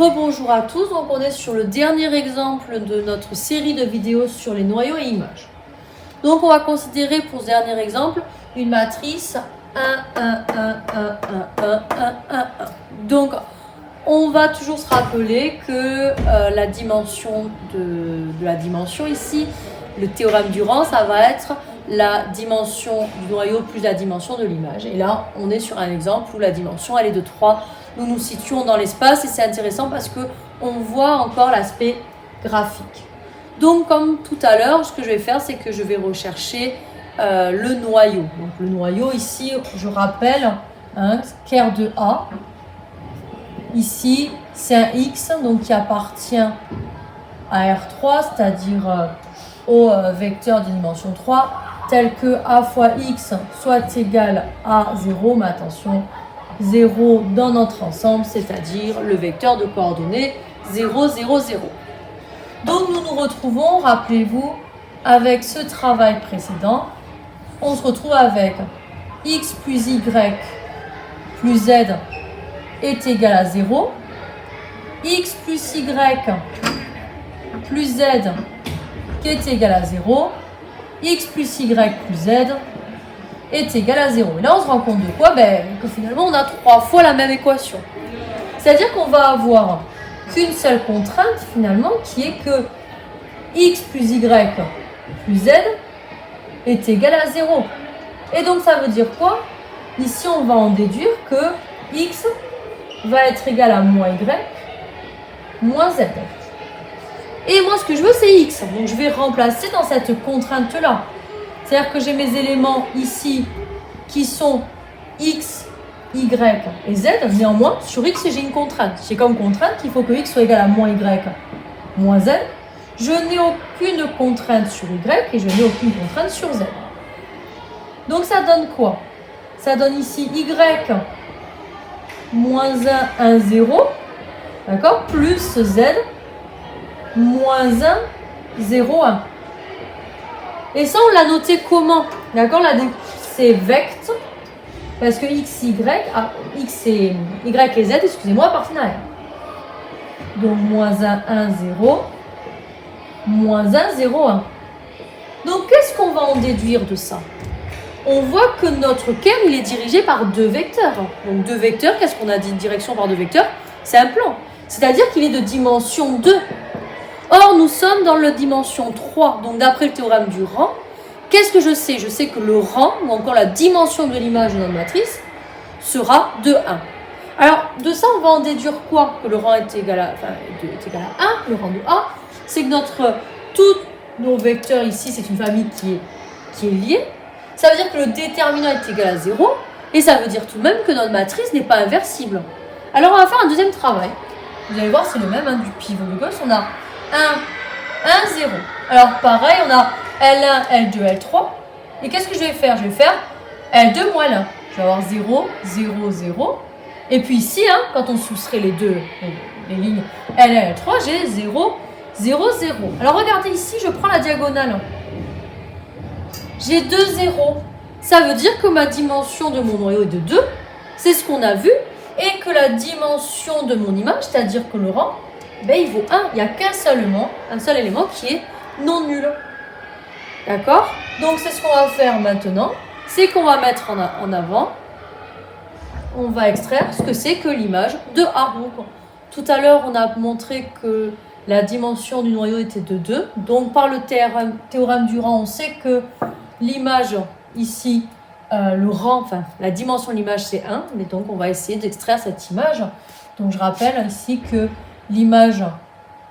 Rebonjour à tous, donc on est sur le dernier exemple de notre série de vidéos sur les noyaux et images. Donc on va considérer pour ce dernier exemple une matrice 1, 1, 1, 1, 1, 1, 1, 1, 1. Donc on va toujours se rappeler que la dimension de la dimension ici, le théorème du rang, ça va être la dimension du noyau plus la dimension de l'image. Et là, on est sur un exemple où la dimension, elle est de 3. Nous nous situons dans l'espace et c'est intéressant parce qu'on voit encore l'aspect graphique. Donc, comme tout à l'heure, ce que je vais faire, c'est que je vais rechercher le noyau. Donc, le noyau, ici, je rappelle, ker de A. Ici, c'est un X donc qui appartient à R3, c'est-à-dire au vecteur de dimension 3, tel que A fois X soit égal à 0, mais attention, 0 dans notre ensemble, c'est-à-dire le vecteur de coordonnées 0, 0, 0. Donc nous nous retrouvons, rappelez-vous, avec ce travail précédent, on se retrouve avec X plus Y plus Z est égal à 0, X plus Y plus Z qui est égal à 0, X plus Y plus Z est égal à 0. Et là, on se rend compte de quoi? Que finalement, on a 3 fois la même équation. C'est-à-dire qu'on va avoir qu'une seule contrainte, finalement, qui est que X plus Y plus Z est égal à 0. Et donc, ça veut dire quoi? Ici, on va en déduire que X va être égal à moins Y moins Z. Et moi, ce que je veux, c'est X. Donc, je vais remplacer dans cette contrainte-là. C'est-à-dire que j'ai mes éléments ici qui sont X, Y et Z. Néanmoins, sur X, j'ai une contrainte. J'ai comme contrainte qu'il faut que X soit égal à moins Y, moins Z. Je n'ai aucune contrainte sur Y et je n'ai aucune contrainte sur Z. Donc, ça donne quoi? Ça donne ici Y moins 1, 1, 0. D'accord? Plus Z moins 1, 0, 1. Et ça, on l'a noté comment? D'accord? Là, c'est vect, parce que X, et Y et Z, excusez-moi, appartiennent à R. Donc, moins 1, 1, 0, moins 1, 0, 1. Donc, qu'est-ce qu'on va en déduire de ça? On voit que notre ker, il est dirigé par deux vecteurs. Donc, deux vecteurs, qu'est-ce qu'on a dit de direction par deux vecteurs? C'est un plan. C'est-à-dire qu'il est de dimension 2. Or, nous sommes dans la dimension 3. Donc, d'après le théorème du rang, qu'est-ce que je sais? Je sais que le rang, ou encore la dimension de l'image de notre matrice, sera de 1. Alors, de ça, on va en déduire quoi? Que le rang est égal à 1, le rang de A. C'est que tous nos vecteurs ici, c'est une famille qui est liée. Ça veut dire que le déterminant est égal à 0. Et ça veut dire tout de même que notre matrice n'est pas inversible. Alors, on va faire un deuxième travail. Vous allez voir, c'est le même du pivot de Gauss. On a 1, 1, 0. Alors, pareil, on a L1, L2, L3. Et qu'est-ce que je vais faire? Je vais faire L2 moins L1. Je vais avoir 0, 0, 0. Et puis ici, quand on soustrait les lignes L1, L3, j'ai 0, 0, 0. Alors, regardez ici, je prends la diagonale. J'ai 2 zéros. Ça veut dire que ma dimension de mon noyau est de 2. C'est ce qu'on a vu. Et que la dimension de mon image, c'est-à-dire que le rang, il vaut 1. Il n'y a qu'un seul élément qui est non nul. D'accord? Donc, c'est ce qu'on va faire maintenant. C'est qu'on va mettre en avant, on va extraire ce que c'est que l'image de A. Donc, tout à l'heure, on a montré que la dimension du noyau était de 2. Donc, par le théorème du rang, on sait que l'image ici, le rang, la dimension de l'image, c'est 1. Mais donc, on va essayer d'extraire cette image. Donc, je rappelle ici que l'image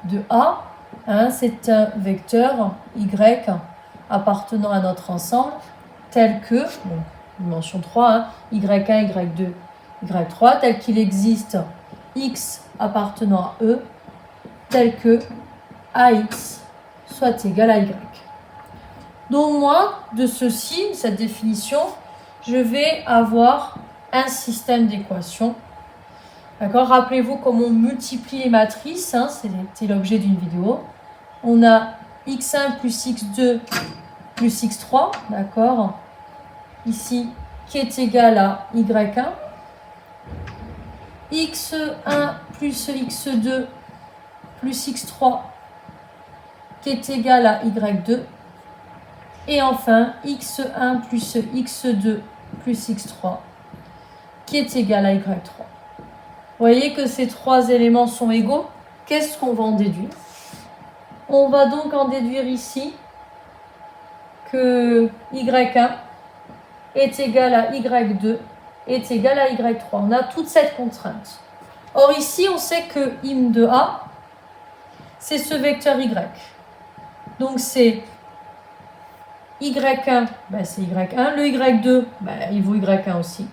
de A, c'est un vecteur Y appartenant à notre ensemble, tel que, dimension 3, Y1, Y2, Y3, tel qu'il existe X appartenant à E, tel que AX soit égal à Y. Donc moi, de ceci, cette définition, je vais avoir un système d'équations. D'accord? Rappelez-vous comment on multiplie les matrices, c'était l'objet d'une vidéo. On a x1 plus x2 plus x3, d'accord? Ici, qui est égal à y1. x1 plus x2 plus x3 qui est égal à y2. Et enfin, x1 plus x2 plus x3 qui est égal à y3. Vous voyez que ces trois éléments sont égaux. Qu'est-ce qu'on va en déduire? On va donc en déduire ici que y1 est égal à y2 est égal à y3. On a toute cette contrainte. Or ici, on sait que im de A, c'est ce vecteur y. Donc c'est y1, ben c'est y1. Le y2, ben il vaut y1 aussi.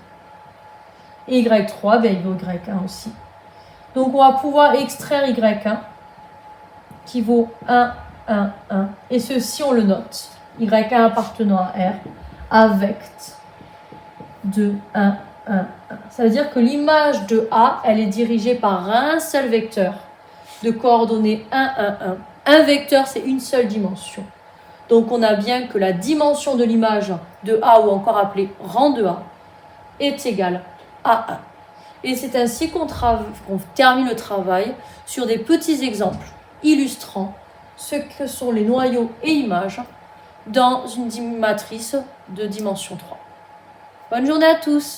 Et y3, ben il vaut y1 aussi. Donc on va pouvoir extraire y1 qui vaut 1, 1, 1. Et ceci, on le note. y1 appartenant à R avec 2, 1, 1, 1. Ça veut dire que l'image de A, elle est dirigée par un seul vecteur de coordonnées 1, 1, 1. Un vecteur, c'est une seule dimension. Donc on a bien que la dimension de l'image de A, ou encore appelée rang de A, est égale à 1. Et c'est ainsi qu'on termine le travail sur des petits exemples illustrant ce que sont les noyaux et images dans une matrice de dimension 3. Bonne journée à tous!